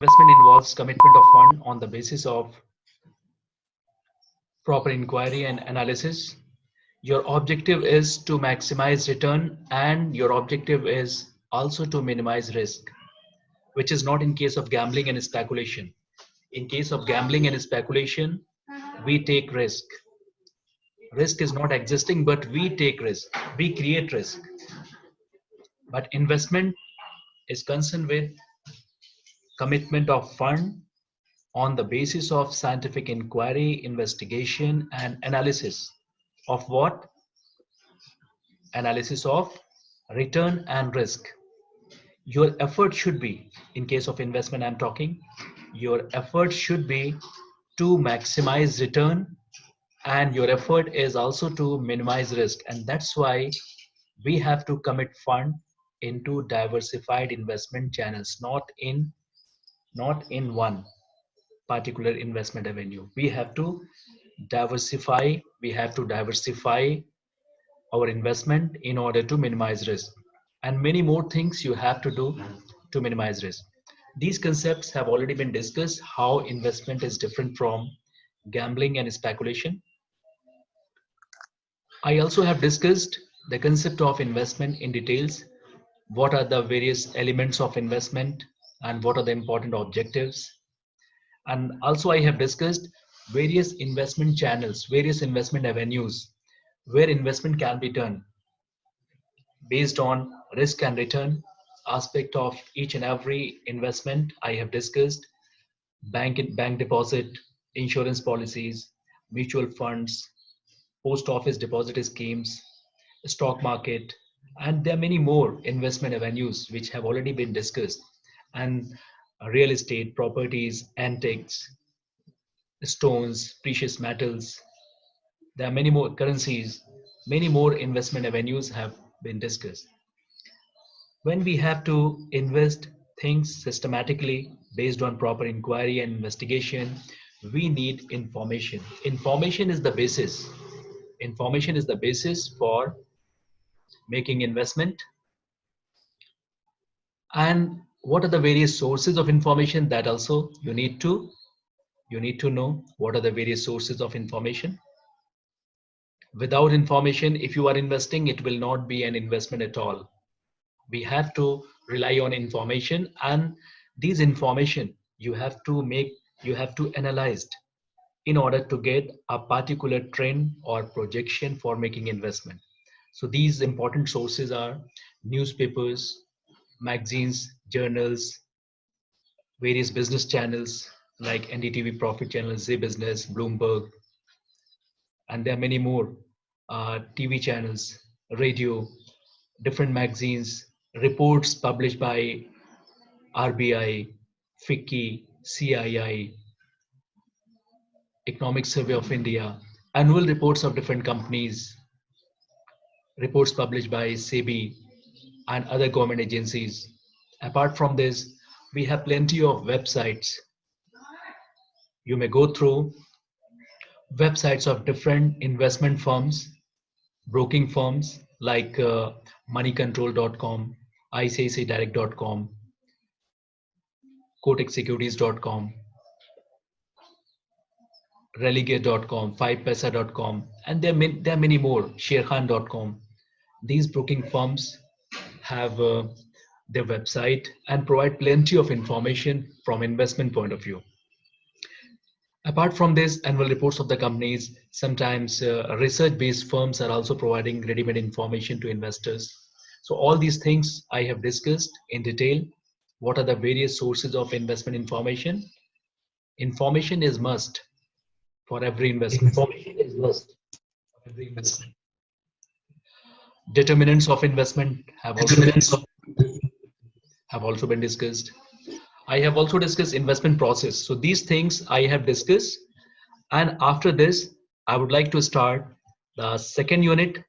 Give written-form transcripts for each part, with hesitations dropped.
Investment involves commitment of fund on the basis of proper inquiry and analysis. Your objective is to maximize return and your objective is also to minimize risk, which is not in case of gambling and speculation. In case of gambling and speculation, we take risk. Risk is not existing, but we take risk. We create risk. But investment is concerned with commitment of fund on the basis of scientific inquiry, investigation, and analysis of what? Analysis of return and risk. Your effort should be, in case of investment, I'm talking, your effort should be to maximize return and your effort is also to minimize risk. And that's why we have to commit fund into diversified investment channels, not in one particular investment avenue. We have to diversify our investment in order to minimize risk, and many more things you have to do to minimize risk. These concepts have already been discussed, how investment is different from gambling and speculation. I also have discussed the concept of investment in details, what are the various elements of investment and what are the important objectives. And also I have discussed various investment channels, various investment avenues where investment can be done based on risk and return aspect of each and every investment. I have discussed bank deposit, insurance policies, mutual funds, post office deposit schemes, stock market, and there are many more investment avenues which have already been discussed. And real estate, properties, antiques, stones, precious metals, there are many more currencies, many more investment avenues have been discussed. When we have to invest things systematically based on proper inquiry and investigation, we need information. Information is the basis. Information is the basis for making investment. And what are the various sources of information, that also you need to know what are the various sources of information. Without information, if you are investing, it will not be an investment at all. We have to rely on information, and these information you have to analyze in order to get a particular trend or projection for making investment. So these important sources are newspapers, magazines, journals, various business channels like NDTV Profit Channel, Z Business, Bloomberg, and there are many more, TV channels, radio, different magazines, reports published by RBI, FICCI, CII, Economic Survey of India, annual reports of different companies, reports published by SEBI and other government agencies. Apart from this, we have plenty of websites. You may go through websites of different investment firms, broking firms like moneycontrol.com, ICICIdirect.com, kotexecurities.com, religare.com, 5paisa.com, and there are many more, sharekhan.com. These broking firms have their website and provide plenty of information from investment point of view. Apart from this, annual reports of the companies, sometimes research-based firms are also providing ready-made information to investors. So all these things I have discussed in detail. What are the various sources of investment information? Information is must for every investment. Information is must. Every investment. Determinants of investment Determinants of have also been discussed. I have also discussed investment process. So these things I have discussed. And after this, I would like to start the second unit,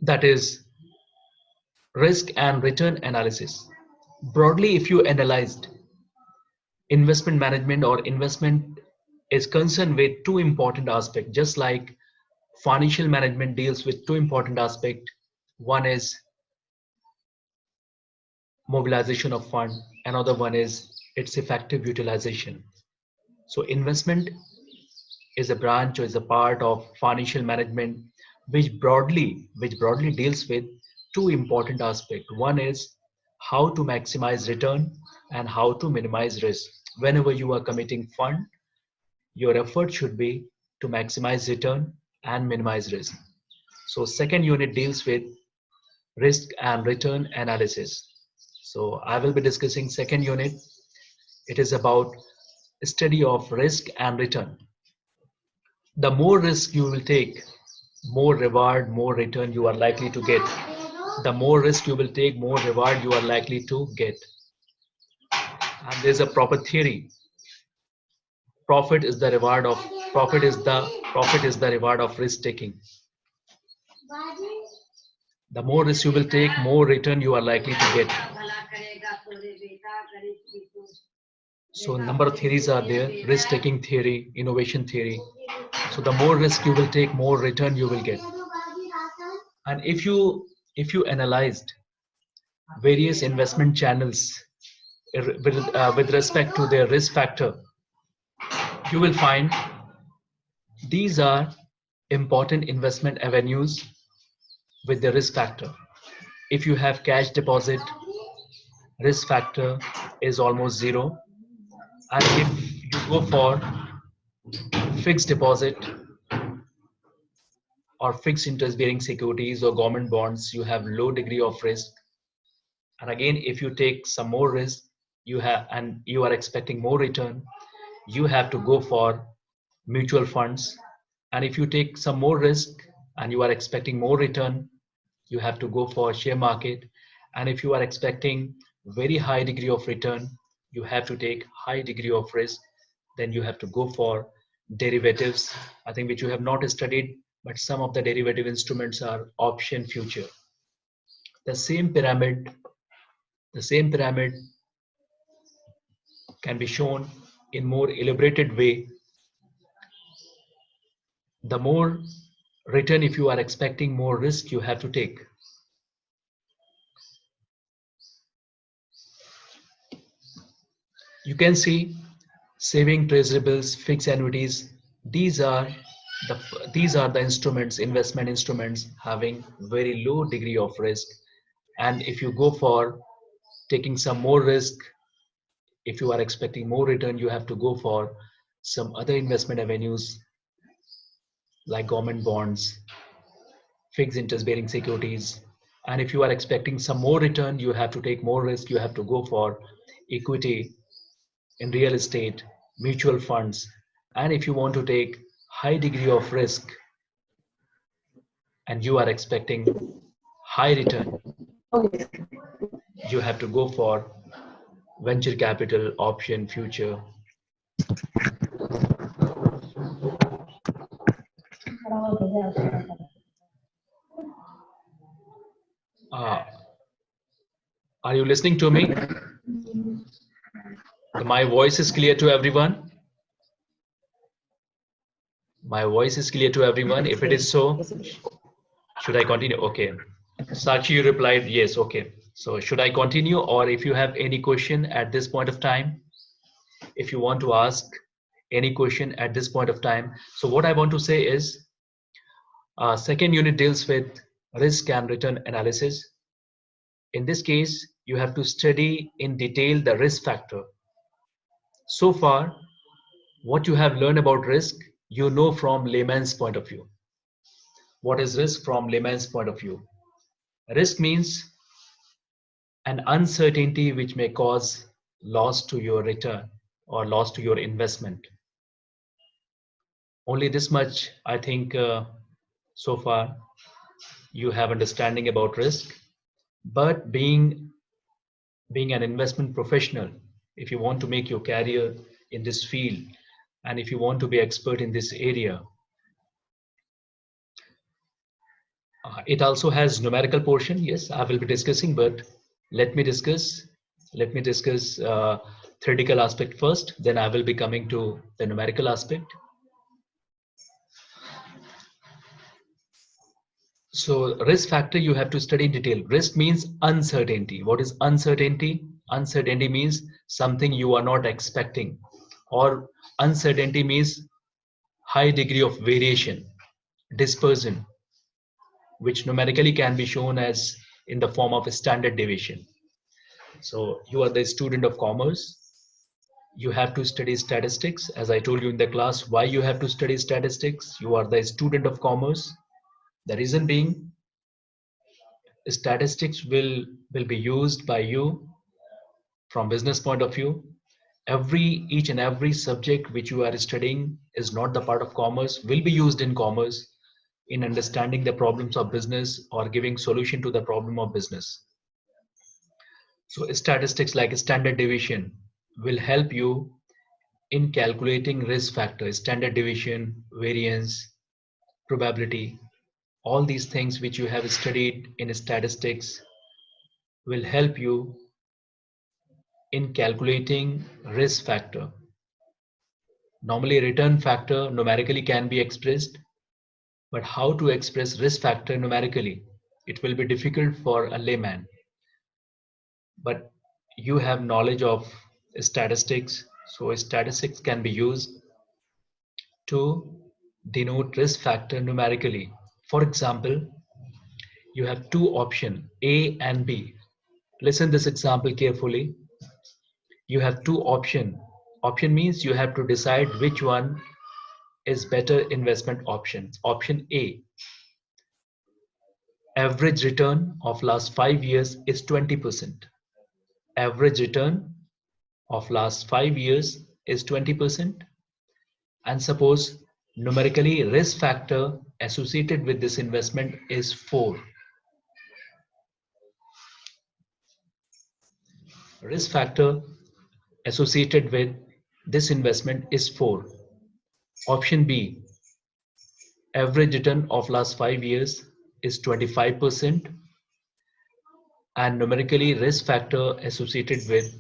that is risk and return analysis. Broadly, if you analyzed investment management or investment is concerned with two important aspects, just like financial management deals with two important aspects. One is mobilization of fund, Another one is its effective utilization. So investment is a branch or is a part of financial management which broadly deals with two important aspects. One is how to maximize return and how to minimize risk. Whenever you are committing fund, your effort should be to maximize return and minimize risk. So second unit deals with risk and return analysis. So I will be discussing second unit. It is about study of risk and return. The more risk you will take, more reward, more return you are likely to get. The more risk you will take, more reward you are likely to get. And there's a proper theory. Profit is the reward of profit is the reward of risk taking. The more risk you will take, more return you are likely to get. So number of theories are there: risk taking theory, innovation theory. So the more risk you will take, more return you will get. And if you analyzed various investment channels with respect to their risk factor, you will find these are important investment avenues with the risk factor. If you have cash deposit, risk factor is almost zero. And if you go for fixed deposit or fixed interest bearing securities or government bonds, you have low degree of risk. And again, if you take some more risk, you are expecting more return, you have to go for mutual funds. And if you take some more risk and you are expecting more return, you have to go for share market. And if you are expecting very high degree of return, you have to take high degree of risk, then you have to go for derivatives, I think, which you have not studied, but some of the derivative instruments are option future. The same pyramid, the same pyramid can be shown in more elaborated way. The more return, if you are expecting more risk, you have to take. You can see saving, treasury bills, fixed annuities. These are the instruments, investment instruments having very low degree of risk. And if you go for taking some more risk, if you are expecting more return, you have to go for some other investment avenues like government bonds, fixed interest bearing securities. And if you are expecting some more return, you have to take more risk, you have to go for equity in real estate, mutual funds. And if you want to take high degree of risk and you are expecting high return, you have to go for venture capital, option, future. Uh, are you listening to me? My voice is clear to everyone? My voice is clear to everyone. If it is so, should I continue? Okay. Sachi, you replied yes. Okay. So should I continue, or if you have any question at this point of time, if you want to ask any question at this point of time. So what I want to say is, second unit deals with risk and return analysis. In this case, you have to study in detail the risk factor. So far, what you have learned about risk, you know from layman's point of view. What is risk from layman's point of view? Risk means an uncertainty which may cause loss to your return or loss to your investment. Only this much, I think, so far you have understanding about risk. But being an investment professional, if you want to make your career in this field, and if you want to be expert in this area, it also has numerical portion. Yes, I will be discussing, but let me discuss theoretical aspect first, then I will be coming to the numerical aspect. So risk factor you have to study in detail. Risk means uncertainty. What is uncertainty? Uncertainty means something you are not expecting, or uncertainty means high degree of variation, dispersion, which numerically can be shown as in the form of a standard deviation. So you are the student of commerce. You have to study statistics. As I told you in the class, why you have to study statistics? You are the student of commerce. The reason being, statistics will be used by you from business point of view. Each and every subject which you are studying is not the part of commerce, will be used in commerce in understanding the problems of business or giving solution to the problem of business. So statistics like standard deviation will help you in calculating risk factors, standard deviation, variance, probability. All these things which you have studied in statistics will help you in calculating risk factor. Normally return factor numerically can be expressed, but how to express risk factor numerically? It will be difficult for a layman. But you have knowledge of statistics, so statistics can be used to denote risk factor numerically. For example, you have two options, A and B. Listen this example carefully. You have two options. Option means you have to decide which one is better investment option. Option A, average return of last 5 years is 20%. Average return of last 5 years is 20%. And suppose numerically risk factor associated with this investment is 4. Risk factor associated with this investment is 4. Option B, average return of last 5 years is 25%, and numerically risk factor associated with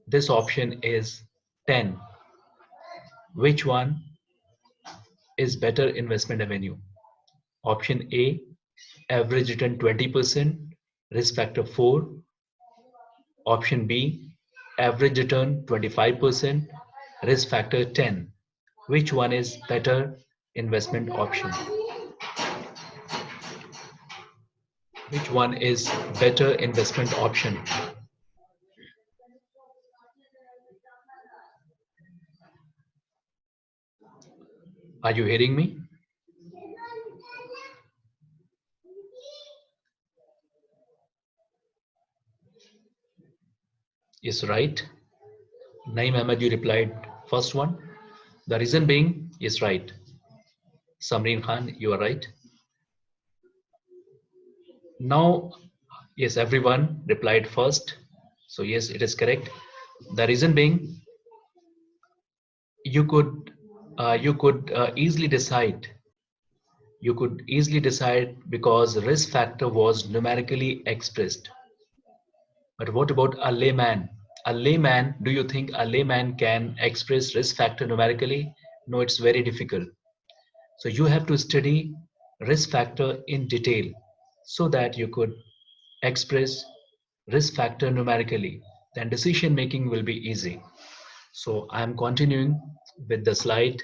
this option is 10. Which one is better investment avenue? Option A, average return 20%, risk factor 4. Option B, average return 25%, risk factor 10. Which one is better investment option? Which one is better investment option? Are you hearing me? Yes, right. Naeem Ahmed, you replied first one. The reason being is right. Samreen Khan, you are right. Now, yes, everyone replied first. So yes, it is correct. The reason being, you could easily decide. You could easily decide because risk factor was numerically expressed. But what about a layman? A layman, do you think a layman can express risk factor numerically? No, it's very difficult. So you have to study risk factor in detail so that you could express risk factor numerically. Then decision making will be easy. So I'm continuing with the slide.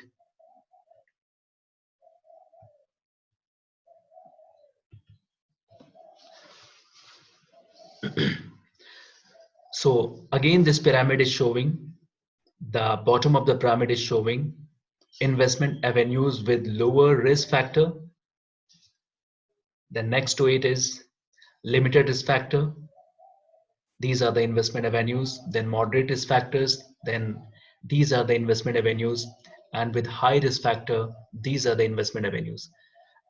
So again, this pyramid is showing, the bottom of the pyramid is showing investment avenues with lower risk factor. Then next to it is limited risk factor. These are the investment avenues. Then moderate risk factors. Then these are the investment avenues. And with high risk factor, these are the investment avenues.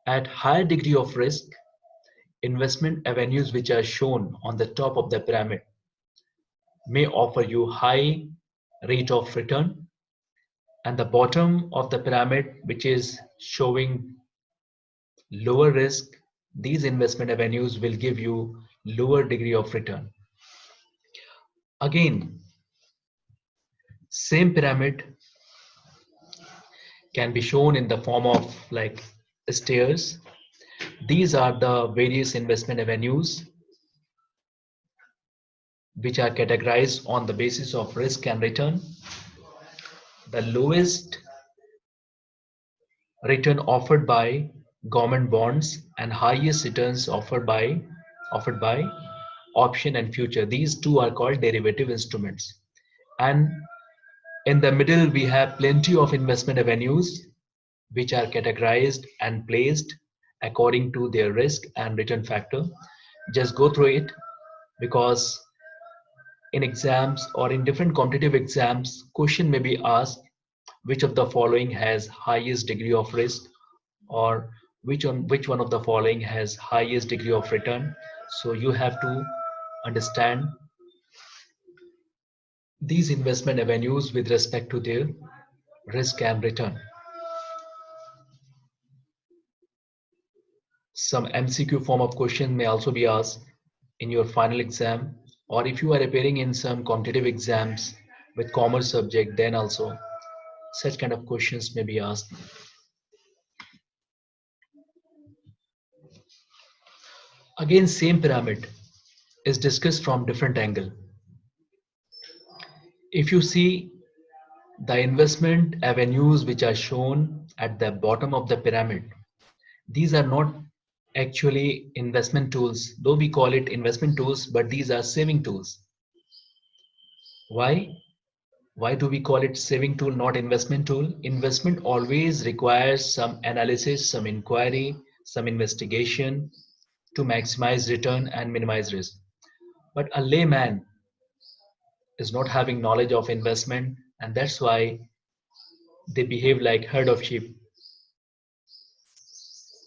At higher degree of risk, investment avenues which are shown on the top of the pyramid may offer you high rate of return, and the bottom of the pyramid which is showing lower risk, these investment avenues will give you lower degree of return. Again, same pyramid can be shown in the form of like stairs. These are the various investment avenues which are categorized on the basis of risk and return. The lowest return offered by government bonds and highest returns offered by option and future. These two are called derivative instruments. And in the middle, we have plenty of investment avenues which are categorized and placed according to their risk and return factor. Just go through it, because in exams or in different competitive exams, question may be asked which of the following has highest degree of risk, or which one of the following has highest degree of return. So you have to understand these investment avenues with respect to their risk and return. Some MCQ form of question may also be asked in your final exam, or if you are appearing in some competitive exams with commerce subject, then also such kind of questions may be asked. Again, same pyramid is discussed from different angle. If you see the investment avenues which are shown at the bottom of the pyramid, these are not actually investment tools, though we call it investment tools, but these are saving tools. Why? Why do we call it saving tool, not investment tool? Investment always requires some analysis, some inquiry, some investigation to maximize return and minimize risk. But a layman is not having knowledge of investment, and that's why they behave like herd of sheep.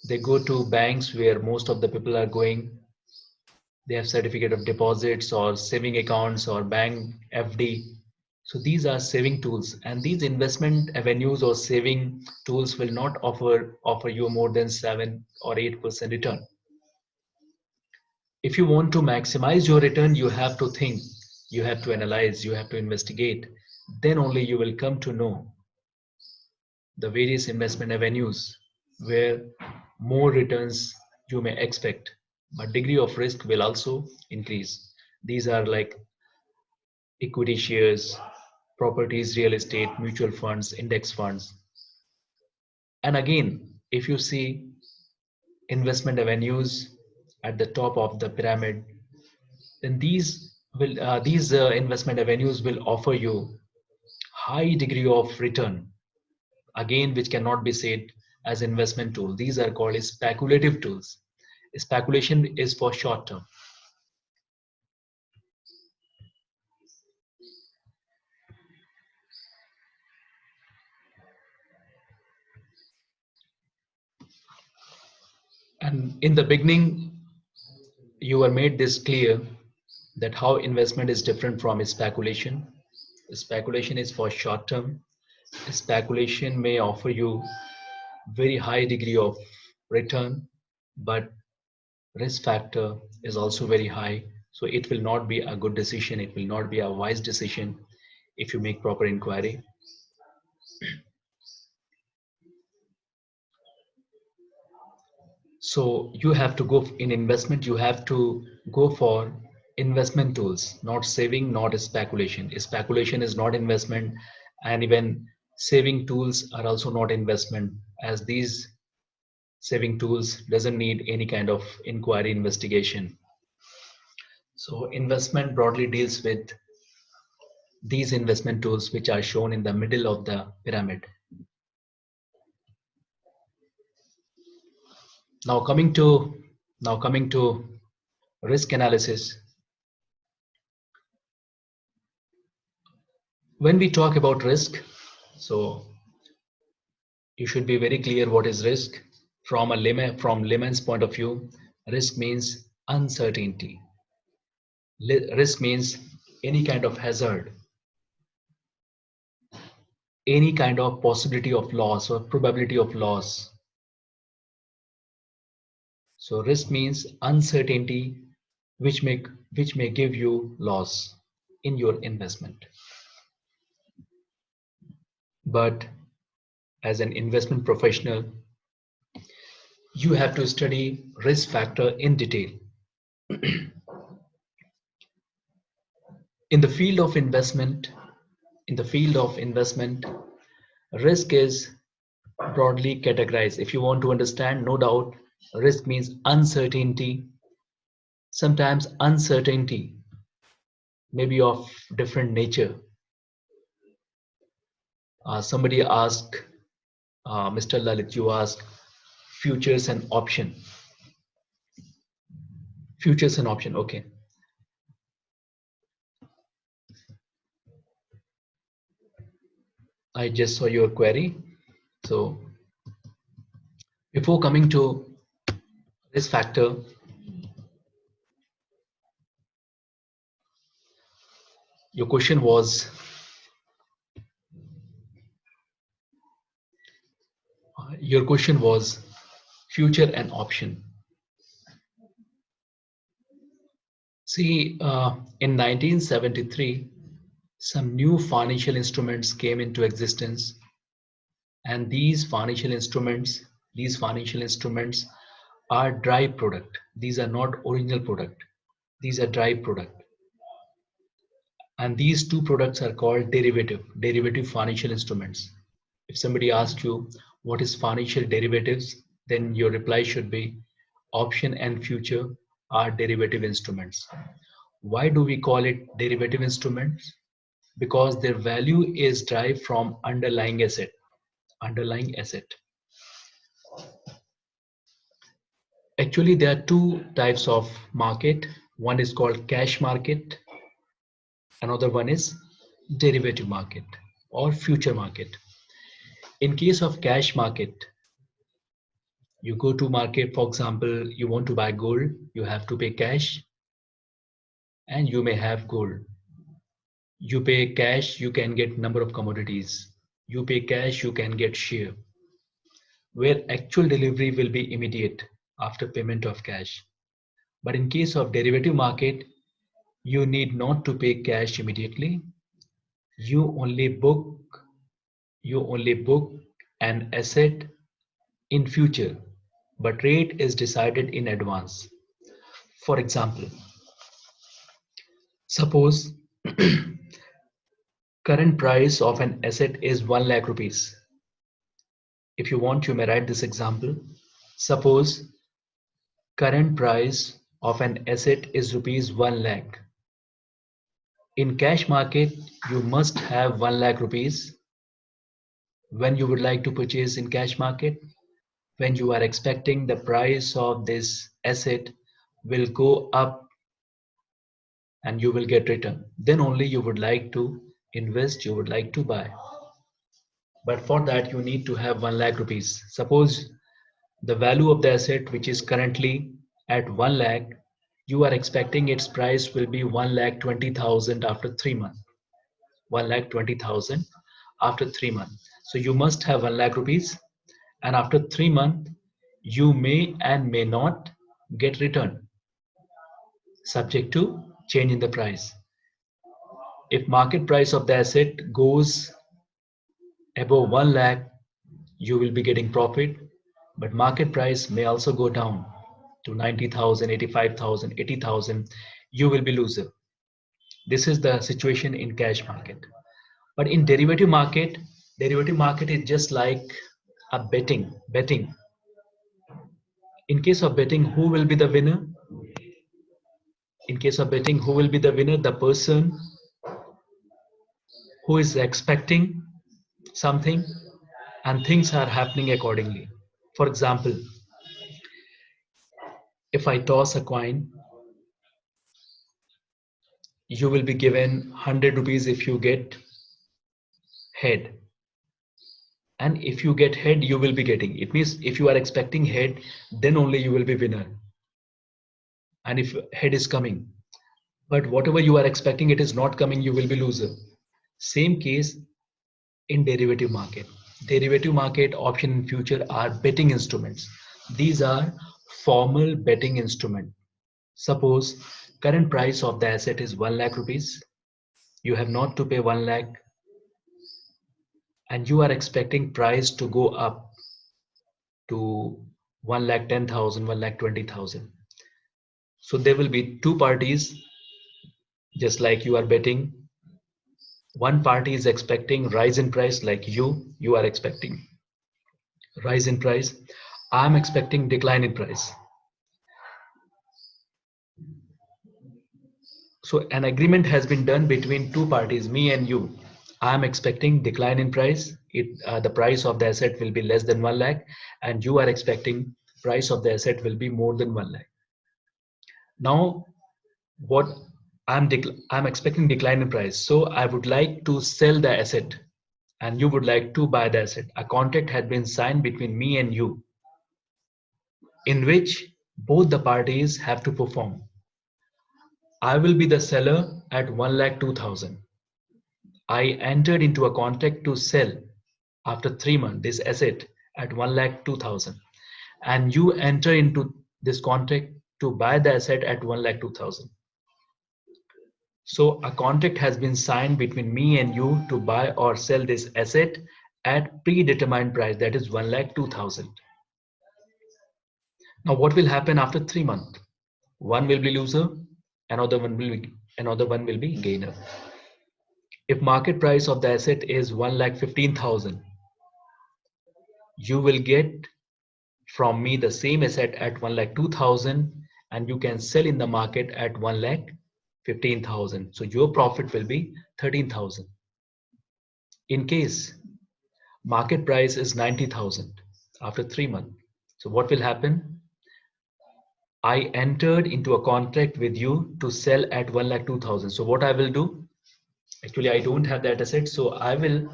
They go to banks where most of the people are going. They have certificate of deposits or saving accounts or bank FD. So these are saving tools, and these investment avenues or saving tools will not offer you more than 7 or 8% return. If you want to maximize your return, you have to think, you have to analyze, you have to investigate. Then only you will come to know the various investment avenues where more returns you may expect, but degree of risk will also increase. These are like equity shares, properties, real estate, mutual funds, index funds. And again, if you see investment avenues at the top of the pyramid, then these investment avenues will offer you high degree of return, again which cannot be said as investment tool. These are called speculative tools. Speculation is for short term. And in the beginning, you were made this clear that how investment is different from speculation. Speculation is for short term. Speculation may offer you very high degree of return, but risk factor is also very high. So it will not be a good decision. It will not be a wise decision if you make proper inquiry. So you have to go in investment, you have to go for investment tools, not saving, not speculation. Speculation is not investment, and even saving tools are also not investment, as these saving tools doesn't need any kind of inquiry investigation. So investment broadly deals with these investment tools which are shown in the middle of the pyramid. Now coming to risk analysis. When we talk about risk, so you should be very clear what is risk. From layman's point of view, risk means uncertainty. Risk means any kind of hazard, any kind of possibility of loss or probability of loss. So risk means uncertainty which may give you loss in your investment. But as an investment professional, you have to study risk factor in detail. In the field of investment, in the field of investment, risk is broadly categorized. If you want to understand, no doubt, risk means uncertainty. Sometimes uncertainty may be of different nature. Somebody asked, Mr. Lalit, you asked futures and option. Futures and option, okay. I just saw your query. So before coming to this factor, your question was future and option. See, in 1973, some new financial instruments came into existence, and these financial instruments are dry product. These are not original product. These are dry product, and these two products are called derivative financial instruments. If somebody asks you what is financial derivatives, then your reply should be option and future are derivative instruments. Why do we call it derivative instruments? Because their value is derived from underlying asset. Underlying asset. Actually, there are two types of market. One is called cash market. Another one is derivative market or future market. In case of cash market, you go to market, for example, you want to buy gold, you have to pay cash and you may have gold. You pay cash, you can get number of commodities. You pay cash, you can get share, where actual delivery will be immediate after payment of cash. But in case of derivative market, you need not to pay cash immediately. You only book you only book an asset in future, but rate is decided in advance. For example, suppose current price of an asset is 1 lakh rupees. If you want, you may write this example. Suppose current price of an asset is rupees 1 lakh. In cash market, you must have 1 lakh rupees when you would like to purchase in cash market, when you are expecting the price of this asset will go up and you will get return, then only you would like to invest, you would like to buy. But for that, you need to have 1 lakh rupees. Suppose the value of the asset, which is currently at 1 lakh, you are expecting its price will be 1 lakh 20,000 after 3 months. 1 lakh 20,000 after 3 months. So you must have 1 lakh rupees, and after 3 months, you may and may not get return, subject to change in the price. If market price of the asset goes above 1 lakh, you will be getting profit, but market price may also go down to 90,000, 85,000, 80,000. You will be loser. This is the situation in cash market. But in derivative market is just like a betting. In case of betting, who will be the winner? In case of betting, who will be the winner? The person who is expecting something and things are happening accordingly. For example, if I toss a coin, you will be given 100 rupees if you get head. And if you get head, you will be getting. It means if you are expecting head, then only you will be winner. And if head is coming, but whatever you are expecting, it is not coming, you will be loser. Same case in derivative market. Derivative market, option and future are betting instruments. These are formal betting instrument. Suppose current price of the asset is 1 lakh rupees. You have not to pay 1 lakh and you are expecting price to go up to 1 lakh 10,000, 1 lakh 20,000. So there will be two parties. Just like you are betting, one party is expecting rise in price, like you are expecting rise in price. I'm expecting decline in price. So an agreement has been done between two parties, me and you. I'm expecting decline in price. The price of the asset will be less than 1 lakh, and you are expecting price of the asset will be more than 1 lakh. Now, what I'm expecting decline in price. So I would like to sell the asset, and you would like to buy the asset. A contract had been signed between me and you, in which both the parties have to perform. I will be the seller at 1 lakh 2,000. I entered into a contract to sell after 3 months this asset at 1 lakh 2,000, and you enter into this contract to buy the asset at 1 lakh 2,000. So a contract has been signed between me and you to buy or sell this asset at predetermined price, that is 1 lakh 2,000. Now what will happen after 3 months? One will be loser, another one will be gainer. If market price of the asset is 1 lakh 15,000, you will get from me the same asset at 1 lakh 2,000, and you can sell in the market at 1 lakh 15,000. So your profit will be 13,000. In case market price is 90,000 after 3 months, so what will happen? I entered into a contract with you to sell at 1 lakh 2,000. So what I will do? Actually, I don't have that asset, so I will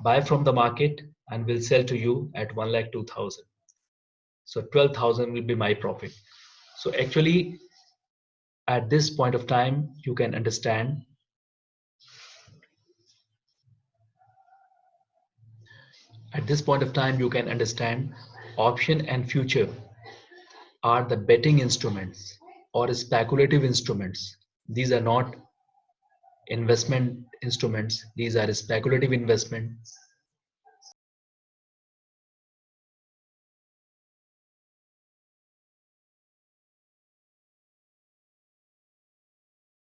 buy from the market and will sell to you at 1 lakh 2,000. So 12,000 will be my profit. So actually, at this point of time, you can understand. At this point of time, you can understand option and future are the betting instruments or speculative instruments. These are not investment instruments. These are speculative investment.